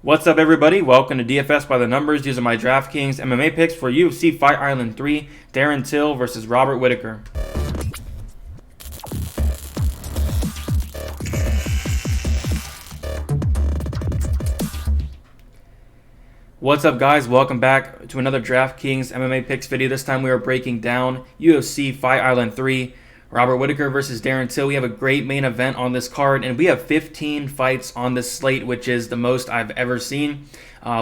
What's up, everybody? Welcome to DFS by the Numbers. These are my Draftkings MMA picks for UFC Fight Island 3, Darren Till versus Robert Whitaker. What's up, guys? Welcome back to another Draftkings MMA picks video. This time we are breaking down UFC Fight Island 3, Robert Whitaker versus Darren Till. We have a great main event on this card, and we have 15 fights on this slate, which is the most I've ever seen.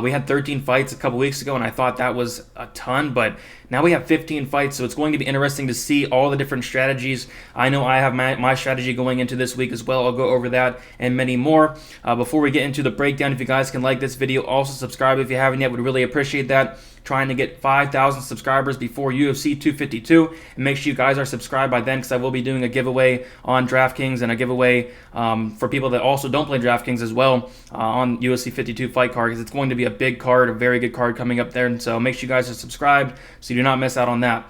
We had 13 fights a couple weeks ago, and I thought that was a ton, but now we have 15 fights, so it's going to be interesting to see all the different strategies. I know I have my strategy going into this week as well. I'll go over that and many more. Before we get into the breakdown, if you guys can like this video, also subscribe if you haven't yet. Would really appreciate that. Trying to get 5,000 subscribers before UFC 252, and make sure you guys are subscribed by then, because I will be doing a giveaway on DraftKings and a giveaway for people that also don't play DraftKings as well on UFC 52 fight card, because it's going to be a big card, a very good card coming up there, and so make sure you guys are subscribed so you do not miss out on that.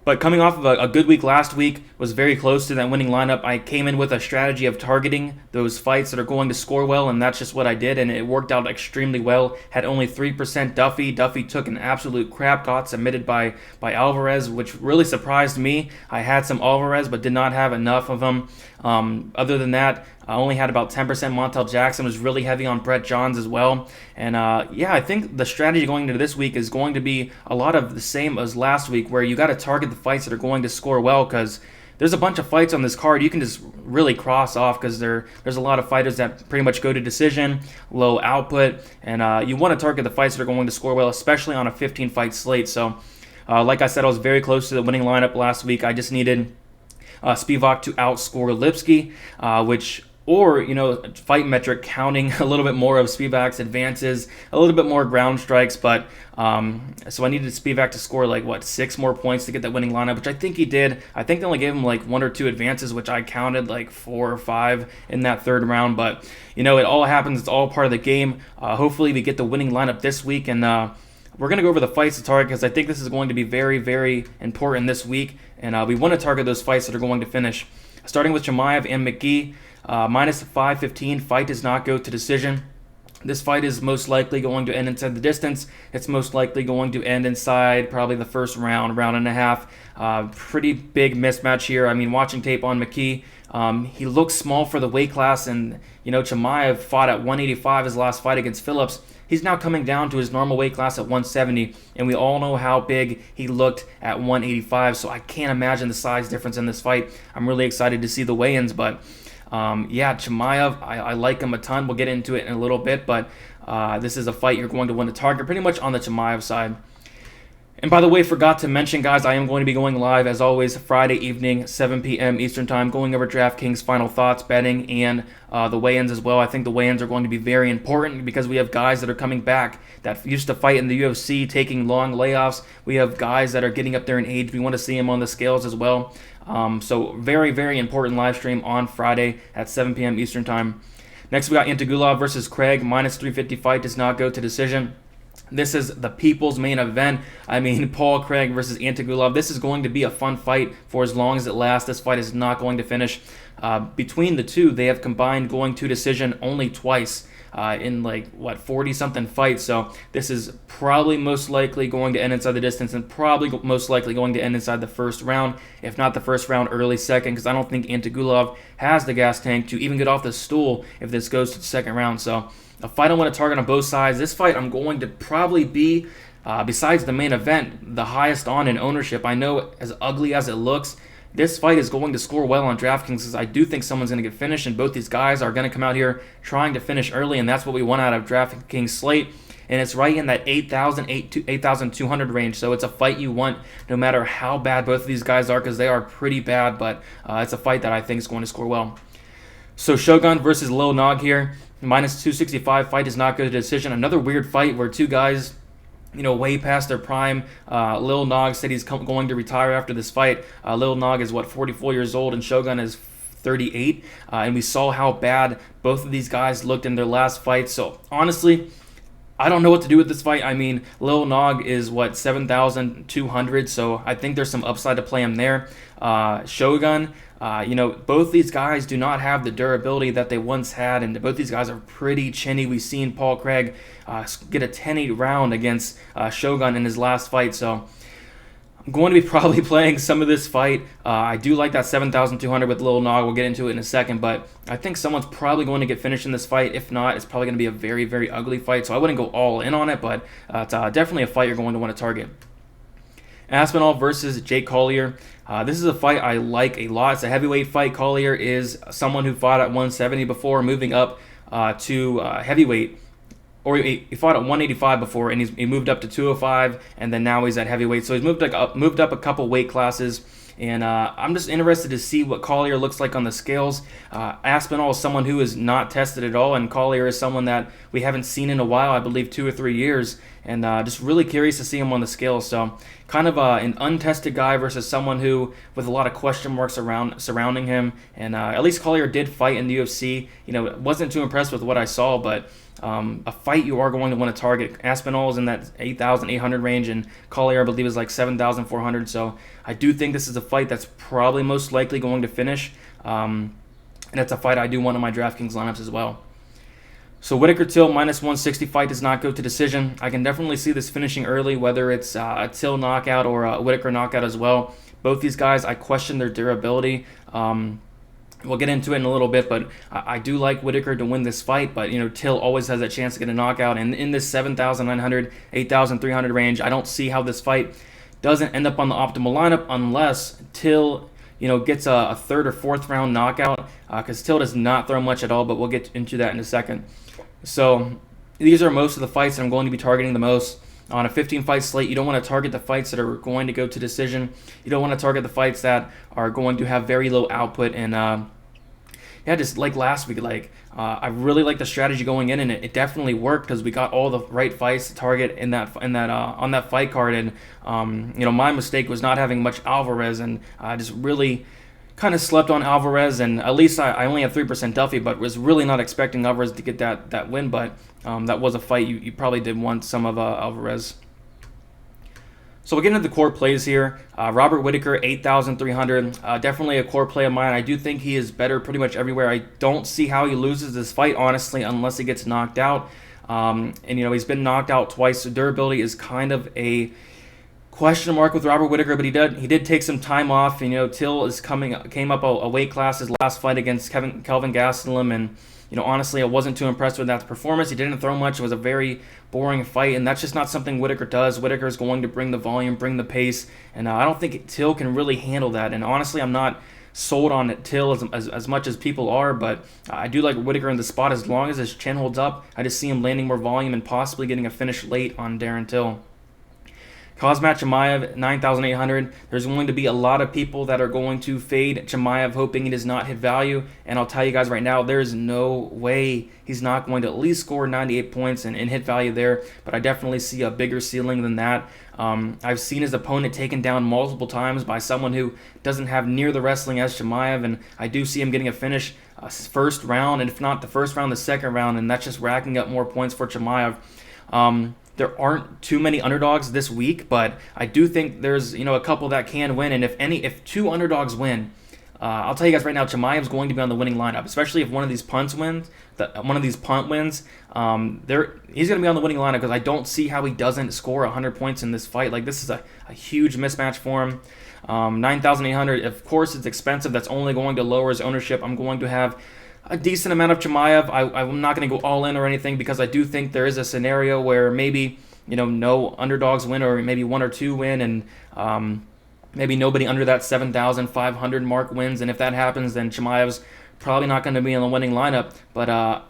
But coming off of a good week last week, was very close to that winning lineup. I came in with a strategy of targeting those fights that are going to score well, and that's just what I did, and it worked out extremely well. Had only 3% Duffy. Duffy took an absolute crap, got submitted by Alvarez, which really surprised me. I had some Alvarez, but did not have enough of them. Other than that, I only had about 10% Montel Jackson. Was really heavy on Brett Johns as well. And yeah, I think the strategy going into this week is going to be a lot of the same as last week, where you got to target the fights that are going to score well, because there's a bunch of fights on this card you can just really cross off, because there's a lot of fighters that pretty much go to decision, low output, and you want to target the fights that are going to score well, especially on a 15-fight slate. So like I said, I was very close to the winning lineup last week. I just needed Spivak to outscore Lipsky, or, fight metric counting a little bit more of Spivak's advances, a little bit more ground strikes, but so I needed Spivak to score 6 more points to get that winning lineup, which I think he did. I think they only gave him 1 or 2 advances, which I counted 4 or 5 in that third round, but it all happens. It's all part of the game. Hopefully we get the winning lineup this week, and we're going to go over the fights to target, because I think this is going to be very, very important this week, and we want to target those fights that are going to finish. Starting with Chimaev and McGee, minus 515, fight does not go to decision. This fight is most likely going to end inside the distance. It's most likely going to end inside probably the first round and a half. Pretty big mismatch here. I mean, watching tape on McKee, he looks small for the weight class, and Chimaev fought at 185 his last fight against Phillips. He's now coming down to his normal weight class at 170, and we all know how big he looked at 185, so I can't imagine the size difference in this fight. I'm really excited to see the weigh-ins, but yeah, Chimaev, I like him a ton. We'll get into it in a little bit, but this is a fight you're going to want to target pretty much on the Chimaev side. And by the way, forgot to mention, guys, I am going to be going live, as always, Friday evening, 7 p.m. Eastern Time, going over DraftKings final thoughts, betting, and the weigh-ins as well. I think the weigh-ins are going to be very important, because we have guys that are coming back that used to fight in the UFC, taking long layoffs. We have guys that are getting up there in age. We want to see them on the scales as well. So very, very important live stream on Friday at 7 p.m. Eastern Time. Next, we got Antigulov versus Craig. Minus 350 fight does not go to decision. This is the people's main event. I mean, Paul Craig versus Antigulov. This is going to be a fun fight for as long as it lasts. This fight is not going to finish. Between the two, they have combined going to decision only twice in 40-something fights. So this is probably most likely going to end inside the distance, and probably most likely going to end inside the first round, if not the first round, early second, because I don't think Antigulov has the gas tank to even get off the stool if this goes to the second round. So a fight I want to target on both sides. This fight I'm going to probably be, besides the main event, the highest on in ownership. I know, as ugly as it looks, this fight is going to score well on DraftKings, because I do think someone's going to get finished, and both these guys are going to come out here trying to finish early, and that's what we want out of DraftKings slate. And it's right in that 8,200 range, so it's a fight you want no matter how bad both of these guys are, because they are pretty bad, but it's a fight that I think is going to score well. So Shogun versus Lil Nog here. Minus 265, fight does not go to decision. Another weird fight where two guys, way past their prime. Lil Nog said he's going to retire after this fight. Lil Nog is 44 years old, and Shogun is 38. And we saw how bad both of these guys looked in their last fight. So honestly, I don't know what to do with this fight. I mean, Lil Nog is 7,200, so I think there's some upside to play him there. Shogun, Both these guys do not have the durability that they once had, and both these guys are pretty chinny. We've seen Paul Craig get a 10-8 round against Shogun in his last fight, so I'm going to be probably playing some of this fight. I do like that 7,200 with Lil Nog. We'll get into it in a second, but I think someone's probably going to get finished in this fight. If not, it's probably going to be a very, very ugly fight, so I wouldn't go all in on it, but it's definitely a fight you're going to want to target. Aspinall versus Jake Collier. This is a fight I like a lot. It's a heavyweight fight. Collier is someone who fought at 170 before, moving up to heavyweight. Or he fought at 185 before, and he moved up to 205, and then now he's at heavyweight. So he's moved up a couple weight classes. And I'm just interested to see what Collier looks like on the scales. Aspinall is someone who is not tested at all, and Collier is someone that we haven't seen in a while, I believe 2 or 3 years, and just really curious to see him on the scales. So kind of an untested guy versus someone who with a lot of question marks surrounding him. And at least Collier did fight in the UFC. Wasn't too impressed with what I saw, but a fight you are going to want to target. Aspinall is in that 8,800 range, and Collier, I believe, is like 7,400. So I do think this is a fight that's probably most likely going to finish. And it's a fight I do want in my DraftKings lineups as well. So Whittaker-Till -160 fight does not go to decision. I can definitely see this finishing early, whether it's a Till knockout or a Whittaker knockout as well. Both these guys, I question their durability. We'll get into it in a little bit, but I do like Whittaker to win this fight, but Till always has a chance to get a knockout, and in this 7,900, 8,300 range, I don't see how this fight doesn't end up on the optimal lineup unless Till gets a third or fourth round knockout, because Till does not throw much at all, but we'll get into that in a second. So these are most of the fights that I'm going to be targeting the most. On a 15-fight slate, you don't want to target the fights that are going to go to decision. You don't want to target the fights that are going to have very low output. And just like last week, I really like the strategy going in, and it definitely worked because we got all the right fights to target on that fight card. And my mistake was not having much Alvarez, and I just really kind of slept on Alvarez, and at least I only have 3% Duffy, but was really not expecting Alvarez to get that win. But that was a fight you probably did want some of Alvarez. So we'll get into the core plays here. Robert Whittaker, 8,300. Definitely a core play of mine. I do think he is better pretty much everywhere. I don't see how he loses this fight, honestly, unless he gets knocked out. And he's been knocked out twice, so durability is kind of a question mark with Robert Whittaker, but he did take some time off. Till came up a weight class his last fight against Kelvin Gastelum, and honestly, I wasn't too impressed with that performance. He didn't throw much. It was a very boring fight, and that's just not something Whittaker does. Whittaker is going to bring the volume, bring the pace, and I don't think Till can really handle that. And honestly, I'm not sold on Till as much as people are, but I do like Whittaker in the spot as long as his chin holds up. I just see him landing more volume and possibly getting a finish late on Darren Till. Khamzat Chimaev, 9,800. There's going to be a lot of people that are going to fade Chimaev, hoping he does not hit value. And I'll tell you guys right now, there's no way he's not going to at least score 98 points and hit value there. But I definitely see a bigger ceiling than that. I've seen his opponent taken down multiple times by someone who doesn't have near the wrestling as Chimaev. And I do see him getting a finish first round, and if not the first round, the second round. And that's just racking up more points for Chimaev. There aren't too many underdogs this week, but I do think there's a couple that can win. And if two underdogs win, I'll tell you guys right now, Chimaev's going to be on the winning lineup, especially if one of these punt wins. He's going to be on the winning lineup because I don't see how he doesn't score 100 points in this fight. This is a huge mismatch for him. 9,800. Of course, it's expensive. That's only going to lower his ownership. I'm going to have a decent amount of Chimaev. I'm not going to go all in or anything because I do think there is a scenario where maybe no underdogs win, or maybe one or two win, and maybe nobody under that 7,500 mark wins. And if that happens, then Chimaev's probably not going to be in the winning lineup. But I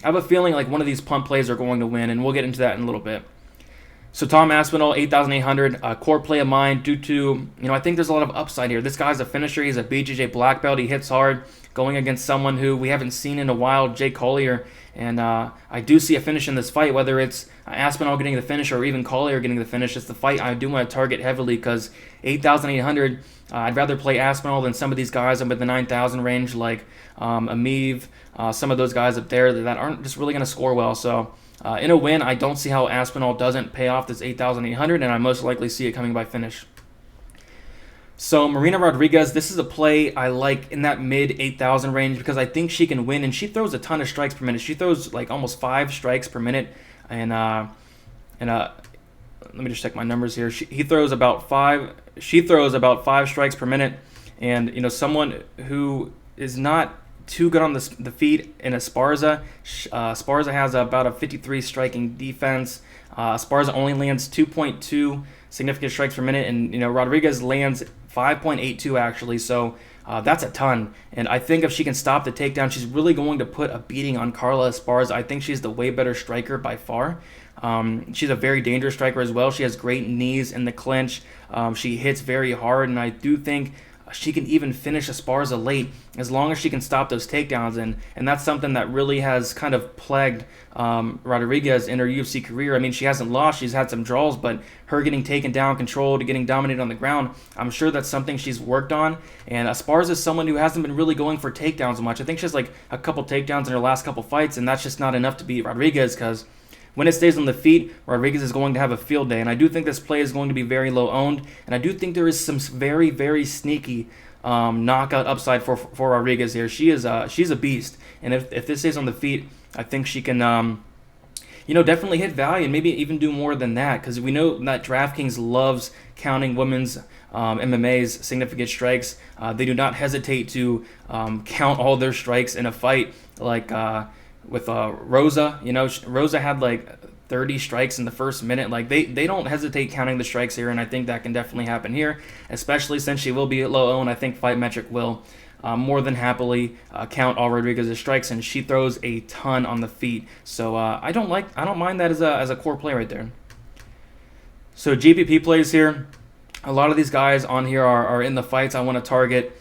have a feeling like one of these punt plays are going to win, and we'll get into that in a little bit. So Tom Aspinall, 8,800, core play of mine due to, I think there's a lot of upside here. This guy's a finisher. He's a BJJ black belt. He hits hard, going against someone who we haven't seen in a while, Jake Collier. And I do see a finish in this fight, whether it's Aspinall getting the finish or even Collier getting the finish. It's the fight I do want to target heavily because 8,800, I'd rather play Aspinall than some of these guys up in the 9,000 range, like Amiv, some of those guys up there that aren't just really going to score well. So in a win, I don't see how Aspinall doesn't pay off this 8,800, and I most likely see it coming by finish. So Marina Rodriguez, this is a play I like in that mid 8,000 range because I think she can win, and she throws a ton of strikes per minute. She throws like almost 5 strikes per minute, and let me just check my numbers here. He throws about 5. She throws about 5 strikes per minute, and someone who is not too good on the feet in Esparza. Esparza has about a 53 striking defense. Esparza only lands 2.2 significant strikes per minute, and Rodriguez lands 5.82 actually. So that's a ton. And I think if she can stop the takedown, she's really going to put a beating on Carla Esparza. I think she's the way better striker by far. She's a very dangerous striker as well. She has great knees in the clinch. She hits very hard, and I do think she can even finish Esparza late as long as she can stop those takedowns, and that's something that really has kind of plagued Rodriguez in her UFC career. I mean, she hasn't lost, she's had some draws, but her getting taken down, controlled, getting dominated on the ground, I'm sure that's something she's worked on. And Esparza is someone who hasn't been really going for takedowns much. I think she has like a couple takedowns in her last couple fights, and that's just not enough to beat Rodriguez, because when it stays on the feet, Rodriguez is going to have a field day. And I do think this play is going to be very low owned. And I do think there is some very, very sneaky knockout upside for Rodriguez here. She's a beast. And if this stays on the feet, I think she can definitely hit value and maybe even do more than that. Because we know that Draftkings loves counting women's MMA's significant strikes. They do not hesitate to count all their strikes in a fight, like with Rosa. Rosa had like 30 strikes in the first minute. Like they don't hesitate counting the strikes here, and I think that can definitely happen here, especially since she will be at low own. I think Fight Metric will more than happily count all Rodriguez's strikes, and she throws a ton on the feet. So I don't mind that as a core play right there. So GPP plays here. A lot of these guys on here are in the fights I want to target.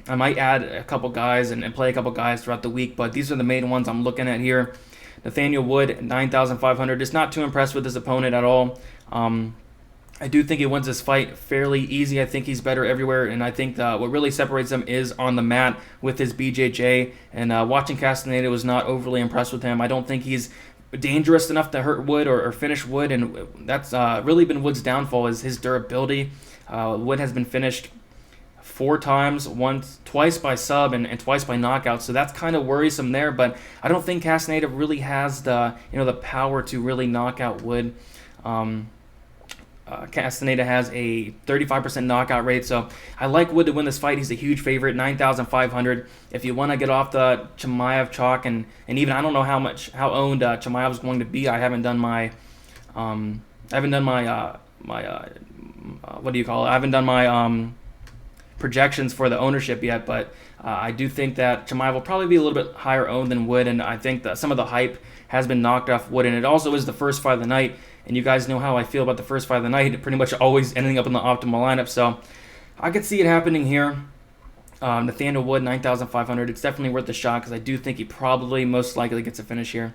I might add a couple guys and play a couple guys throughout the week, but these are the main ones I'm looking at here. Nathaniel Wood, 9,500. Just not too impressed with his opponent at all. I do think he wins this fight fairly easy. I think he's better everywhere, and I think what really separates him is on the mat with his BJJ. And watching Castaneda was not overly impressed with him. I don't think he's dangerous enough to hurt Wood or finish Wood, and that's really been Wood's downfall, is his durability. Wood has been finished 4 times, twice by sub and twice by knockout, so that's kind of worrisome there. But I don't think Castaneda really has the power to really knock out Wood. Castaneda has a 35% knockout rate, so I like Wood to win this fight. He's a huge favorite, 9,500. If you want to get off the Chimaev chalk, and even I don't know how owned Chimaev is going to be. I haven't done my projections for the ownership yet, but I do think that Chimaev will probably be a little bit higher owned than Wood, and I think that some of the hype has been knocked off Wood, and it also is the first fight of the night, and you guys know how I feel about the first fight of the night, pretty much always ending up in the optimal lineup, so I could see it happening here. Nathaniel Wood, 9,500. It's definitely worth a shot because I do think he probably most likely gets a finish here.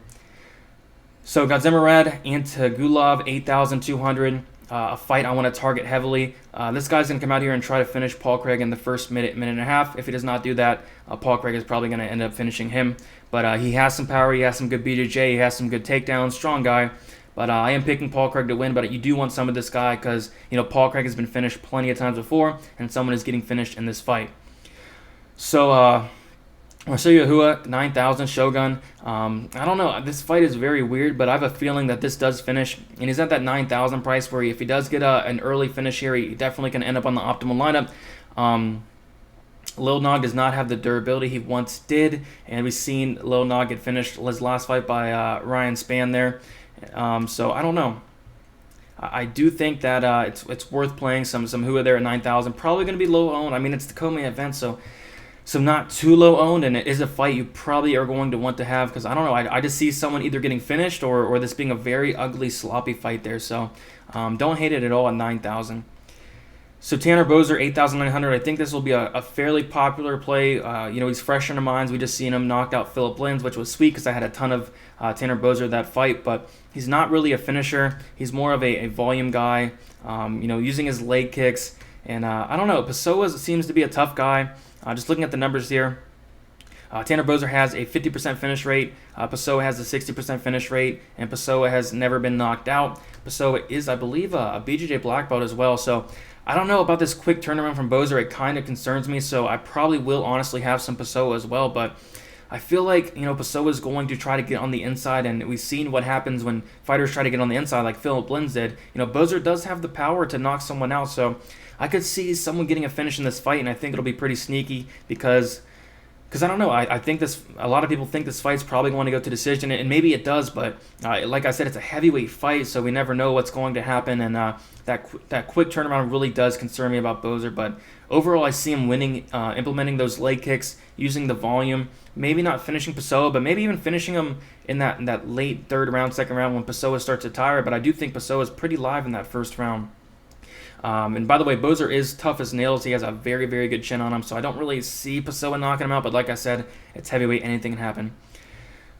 So Gadzhimurad Antagulov, 8,200. A fight I want to target heavily. This guy's going to come out here and try to finish Paul Craig in the first minute and a half. If he does not do that, Paul Craig is probably going to end up finishing him. But he has some power, he has some good BJJ, he has some good takedowns, strong guy. But I am picking Paul Craig to win, but you do want some of this guy because Paul Craig has been finished plenty of times before, and someone is getting finished in this fight. So Marcelo Hua, 9,000, Shogun. I don't know. This fight is very weird, but I have a feeling that this does finish. And he's at that 9,000 price where if he does get an early finish here, he definitely can end up on the optimal lineup. Lil Nog does not have the durability he once did, and we've seen Lil Nog get finished his last fight by Ryan Spann there. So I don't know. I do think that it's worth playing some Hua there at 9,000. Probably going to be low owned. I mean, it's the co-main event, so not too low owned, and it is a fight you probably are going to want to have because I don't know. I just see someone either getting finished or this being a very ugly, sloppy fight there. So don't hate it at all at 9,000. So Tanner Boser, 8,900. I think this will be a fairly popular play. He's fresh in our minds. We just seen him knocked out Philip Lins, which was sweet because I had a ton of Tanner Boser that fight, but he's not really a finisher. He's more of a volume guy, using his leg kicks. And I don't know. Pessoa seems to be a tough guy. Just looking at the numbers here, Tanner Boser has a 50% finish rate. Pessoa has a 60% finish rate, and Pessoa has never been knocked out. Pessoa is, I believe, a BJJ black belt as well. So I don't know about this quick turnaround from Boser. It kind of concerns me, so I probably will honestly have some Pessoa as well. But I feel like, Pessoa is going to try to get on the inside, and we've seen what happens when fighters try to get on the inside, like Philip Lins did. Boser does have the power to knock someone out, so I could see someone getting a finish in this fight, and I think it'll be pretty sneaky because I don't know. I think a lot of people think this fight's probably going to go to decision, and maybe it does, but like I said, it's a heavyweight fight, so we never know what's going to happen, and that quick turnaround really does concern me about Boser. But overall, I see him winning, implementing those leg kicks, using the volume, maybe not finishing Pessoa, but maybe even finishing him in that late third round, second round when Pessoa starts to tire. But I do think Pessoa is pretty live in that first round. And by the way, Boser is tough as nails. He has a very, very good chin on him, so I don't really see Pessoa knocking him out. But like I said, it's heavyweight. Anything can happen.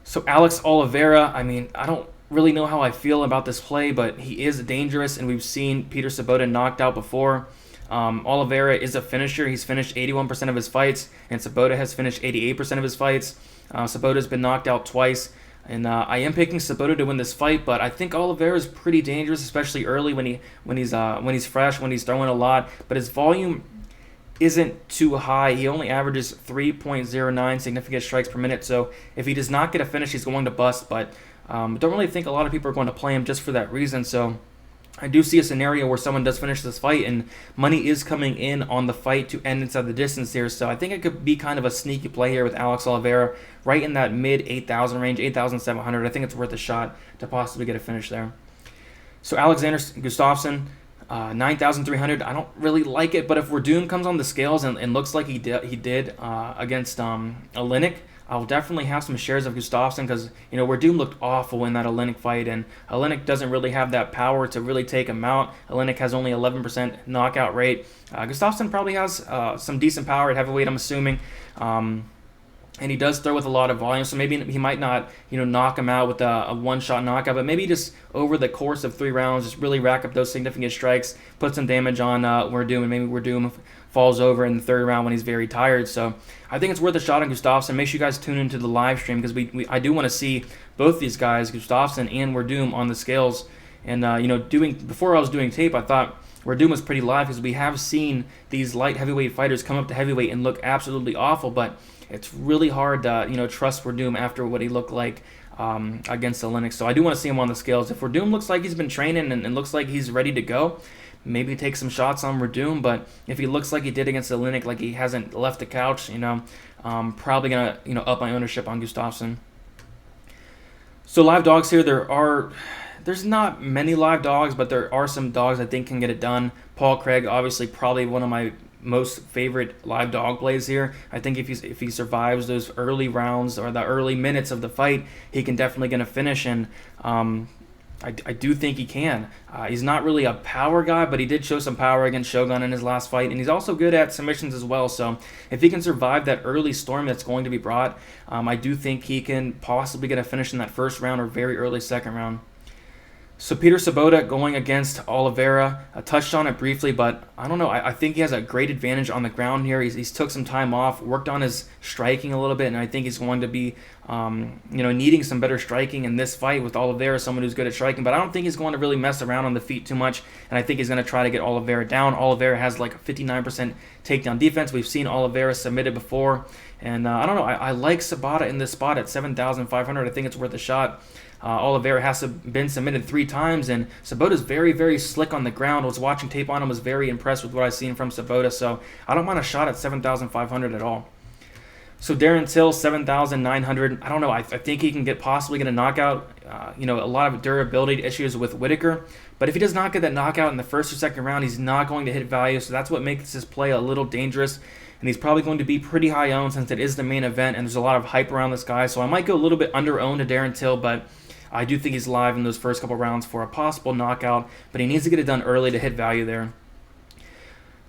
So Alex Oliveira, I don't really know how I feel about this play, but he is dangerous, and we've seen Peter Sabota knocked out before. Oliveira is a finisher. He's finished 81% of his fights, and Sabota has finished 88% of his fights. Sabota's been knocked out twice. And I am picking Sabota to win this fight, but I think Oliveira is pretty dangerous, especially early when he's fresh, when he's throwing a lot. But his volume isn't too high. He only averages 3.09 significant strikes per minute. So if he does not get a finish, he's going to bust. But don't really think a lot of people are going to play him just for that reason. So I do see a scenario where someone does finish this fight, and money is coming in on the fight to end inside the distance here. So I think it could be kind of a sneaky play here with Alex Oliveira, right in that mid 8,000 range, 8,700. I think it's worth a shot to possibly get a finish there. So Alexander Gustafsson, 9,300. I don't really like it, but if Werdum comes on the scales and looks like he did against Oleinik, I'll definitely have some shares of Gustafsson because, Werdum looked awful in that Oleinik fight, and Oleinik doesn't really have that power to really take him out. Oleinik has only 11% knockout rate. Gustafsson probably has some decent power at heavyweight, I'm assuming. And he does throw with a lot of volume, so maybe he might not, knock him out with a one-shot knockout, but maybe just over the course of 3 rounds, just really rack up those significant strikes, put some damage on Werdum, and maybe Werdum falls over in the 3rd round when he's very tired. So I think it's worth a shot on Gustafsson. Make sure you guys tune into the live stream because I do want to see both these guys, Gustafsson and Werdum, on the scales. And before I was doing tape, I thought Werdum was pretty live because we have seen these light heavyweight fighters come up to heavyweight and look absolutely awful, but it's really hard to trust Werdum after what he looked like against Oleinik. So I do want to see him on the scales. If Werdum looks like he's been training and looks like he's ready to go, maybe take some shots on Werdum. But if he looks like he did against Oleinik, like he hasn't left the couch, probably gonna up my ownership on Gustafsson. So live dogs here, there's not many live dogs, but there are some dogs I think can get it done. Paul Craig, obviously, probably one of my most favorite live dog plays here. I think if he survives those early rounds or the early minutes of the fight, he can definitely get a finish, and I do think he can. He's not really a power guy, but he did show some power against Shogun in his last fight, and he's also good at submissions as well. So if he can survive that early storm that's going to be brought, I do think he can possibly get a finish in that 1st round or very early 2nd round. So Peter Sabota going against Oliveira. I touched on it briefly, but I don't know. I think he has a great advantage on the ground here. He's took some time off, worked on his striking a little bit, and I think he's going to be, needing some better striking in this fight with Oliveira, someone who's good at striking. But I don't think he's going to really mess around on the feet too much, and I think he's going to try to get Oliveira down. Oliveira has like a 59% takedown defense. We've seen Oliveira submitted before, and I don't know. I like Sabota in this spot at 7,500. I think it's worth a shot. Oliveira has been submitted 3 times, and Sabota's very, very slick on the ground. I was watching tape on him, was very impressed with what I've seen from Sabota, so I don't mind a shot at 7,500 at all. So Darren Till, 7,900. I don't know. I think he can possibly get a knockout. A lot of durability issues with Whitaker, but if he does not get that knockout in the 1st or 2nd round, he's not going to hit value, so that's what makes this play a little dangerous. And he's probably going to be pretty high owned since it is the main event, and there's a lot of hype around this guy. So I might go a little bit under owned to Darren Till, but I do think he's live in those first couple rounds for a possible knockout, but he needs to get it done early to hit value there.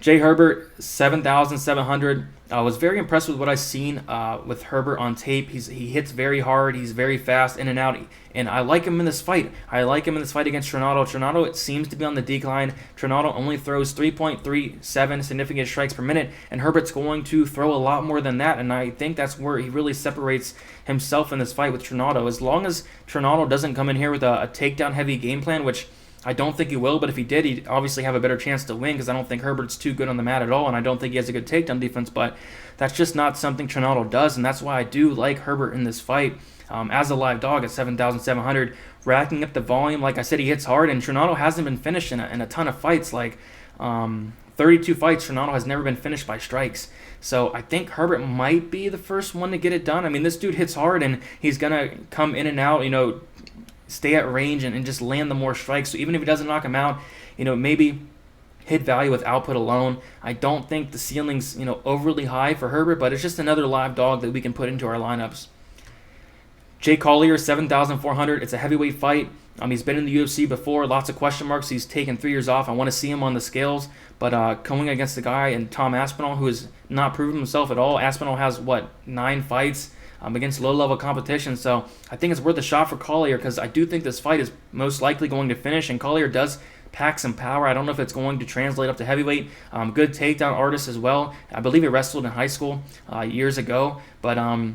Jay Herbert, 7,700. I was very impressed with what I've seen with Herbert on tape. He hits very hard. He's very fast in and out. And I like him in this fight. I like him in this fight against Trinaldo. Trinaldo, it seems to be on the decline. Trinaldo only throws 3.37 significant strikes per minute. And Herbert's going to throw a lot more than that. And I think that's where he really separates himself in this fight with Trinaldo. As long as Trinaldo doesn't come in here with a takedown-heavy game plan, which I don't think he will, but if he did, he'd obviously have a better chance to win because I don't think Herbert's too good on the mat at all, and I don't think he has a good takedown defense, but that's just not something Trinaldo does, and that's why I do like Herbert in this fight as a live dog at 7,700, racking up the volume. Like I said, he hits hard, and Trinaldo hasn't been finished in a ton of fights. Like 32 fights, Trinaldo has never been finished by strikes. So I think Herbert might be the first one to get it done. I mean, this dude hits hard, and he's going to come in and out, stay at range and just land the more strikes. So even if he doesn't knock him out, maybe hit value with output alone. I don't think the ceiling's, overly high for Herbert, but it's just another live dog that we can put into our lineups. Jay Collier, 7,400. It's a heavyweight fight. He's been in the UFC before, lots of question marks. He's taken 3 years off. I want to see him on the scales, but going against the guy and Tom Aspinall, who has not proven himself at all. Aspinall has, 9 fights against low-level competition, so I think it's worth a shot for Collier because I do think this fight is most likely going to finish, and Collier does pack some power. I don't know if it's going to translate up to heavyweight. Good takedown artist as well. I believe he wrestled in high school years ago, but I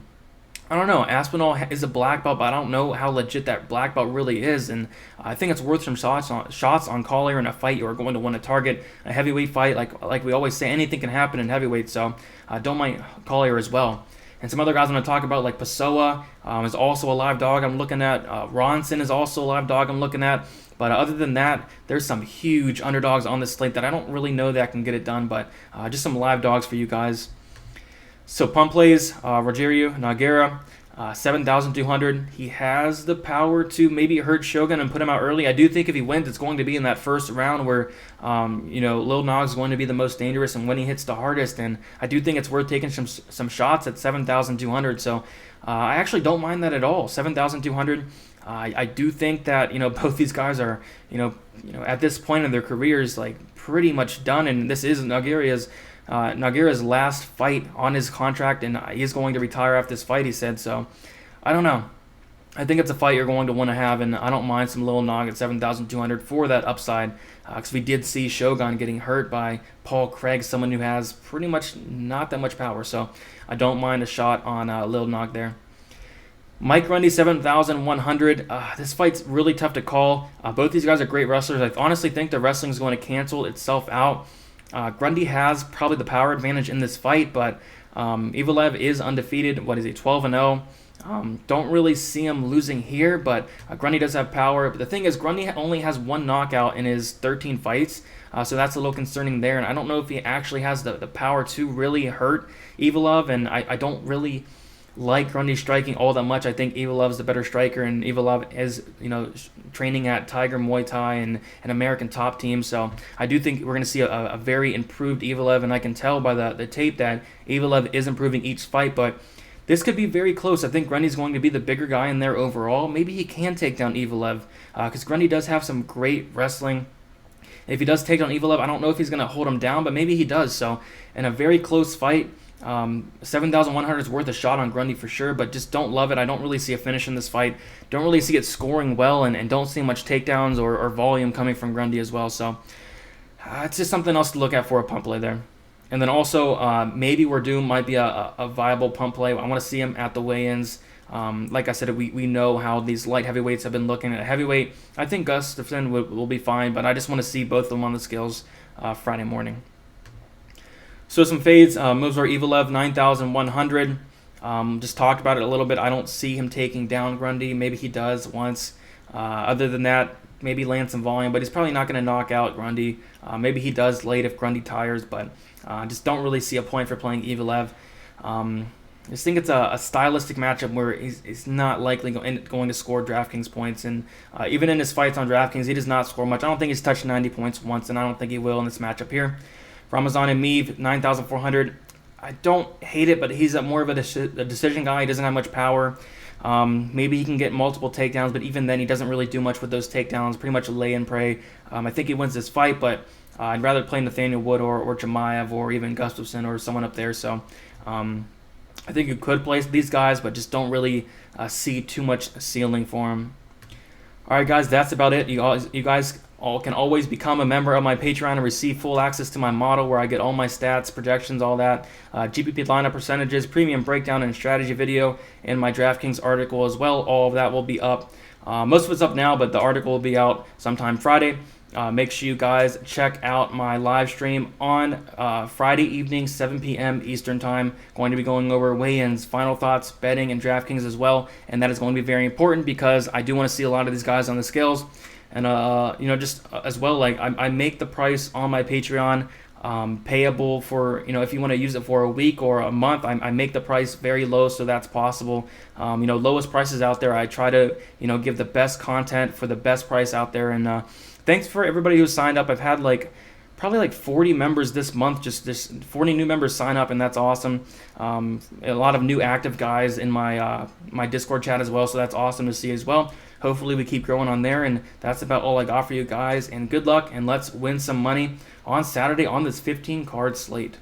don't know. Aspinall is a black belt, but I don't know how legit that black belt really is, and I think it's worth some shots on Collier in a fight you are going to want to target. A heavyweight fight, like we always say, anything can happen in heavyweight, so don't mind Collier as well. And some other guys I'm going to talk about, like Pessoa is also a live dog I'm looking at. Ronson is also a live dog I'm looking at. But other than that, there's some huge underdogs on this slate that I don't really know that can get it done, but just some live dogs for you guys. So pump plays, Rogerio Nogueira, 7,200. He has the power to maybe hurt Shogun and put him out early. I do think if he wins, it's going to be in that first round where, Lil Nog is going to be the most dangerous and when he hits the hardest. And I do think it's worth taking some shots at 7,200. So I actually don't mind that at all. 7,200. I do think that both these guys are at this point in their careers like pretty much done, and this is Nogueira's last fight on his contract, and he's going to retire after this fight, he said. So I don't know. I think it's a fight you're going to want to have, and I don't mind some Lil Nog at 7,200 for that upside, because we did see Shogun getting hurt by Paul Craig, someone who has pretty much not that much power. So I don't mind a shot on Lil Nog there. Mike Grundy, 7,100. This fight's really tough to call. Both these guys are great wrestlers. I honestly think the wrestling is going to cancel itself out. Grundy has probably the power advantage in this fight, but Evelev is undefeated. What is he, 12-0? Don't really see him losing here, but Grundy does have power. But the thing is, Grundy only has 1 knockout in his 13 fights, so that's a little concerning there. And I don't know if he actually has the power to really hurt Evelev, and I don't really like Grundy striking all that much. I think Evelev's the better striker, and Evelev is, training at Tiger Muay Thai and an American top team. So I do think we're going to see a very improved Evelev, and I can tell by the tape that Evelev is improving each fight, but this could be very close. I think Grundy's going to be the bigger guy in there overall. Maybe he can take down Evelev, because Grundy does have some great wrestling. If he does take down Evelev, I don't know if he's going to hold him down, but maybe he does. So in a very close fight, 7,100 is worth a shot on Grundy for sure, but just don't love it. I don't really see a finish in this fight. Don't really see it scoring well, and don't see much takedowns or volume coming from Grundy as well. So it's just something else to look at for a pump play there. And then also maybe Werdum might be a viable pump play. I want to see him at the weigh-ins. Like I said, we know how these light heavyweights have been looking at heavyweight. I think Gustafsson will be fine, but I just want to see both of them on the scales Friday morning. So some fades, Movsar Evelev, 9,100. Just talked about it a little bit. I don't see him taking down Grundy. Maybe he does once. Other than that, maybe land some volume, but he's probably not going to knock out Grundy. Maybe he does late if Grundy tires, but just don't really see a point for playing Evelev. I just think it's a stylistic matchup where he's not likely going to score DraftKings points, and even in his fights on DraftKings, he does not score much. I don't think he's touched 90 points once, and I don't think he will in this matchup here. Ramazan Emeev, 9,400. I don't hate it, but he's more of a decision guy. He doesn't have much power. Maybe he can get multiple takedowns, but even then he doesn't really do much with those takedowns, pretty much lay and pray. I think he wins this fight, but I'd rather play Nathaniel Wood or Jemaev or even Gustafson or someone up there. So I think you could play these guys, but just don't really see too much ceiling for them. All right, guys, that's about it. You guys all can always become a member of my Patreon and receive full access to my model where I get all my stats, projections, all that, GPP lineup percentages, premium breakdown and strategy video, and my Draftkings article as well. All of that will be up. Most of it's up now, but the article will be out sometime Friday. Make sure you guys check out my live stream on Friday evening, 7 p.m. Eastern Time. Going to be going over weigh-ins, final thoughts, betting, and DraftKings as well. And that is going to be very important because I do want to see a lot of these guys on the scales. And, just as well, like I make the price on my Patreon payable for, if you want to use it for a week or a month, I make the price very low so that's possible. Lowest prices out there. I try to, give the best content for the best price out there. And thanks for everybody who signed up. I've had probably 40 members this month, just 40 new members sign up, and that's awesome. A lot of new active guys in my Discord chat as well, so that's awesome to see as well. Hopefully we keep growing on there, and that's about all I got for you guys, and good luck, and let's win some money on Saturday on this 15 card slate.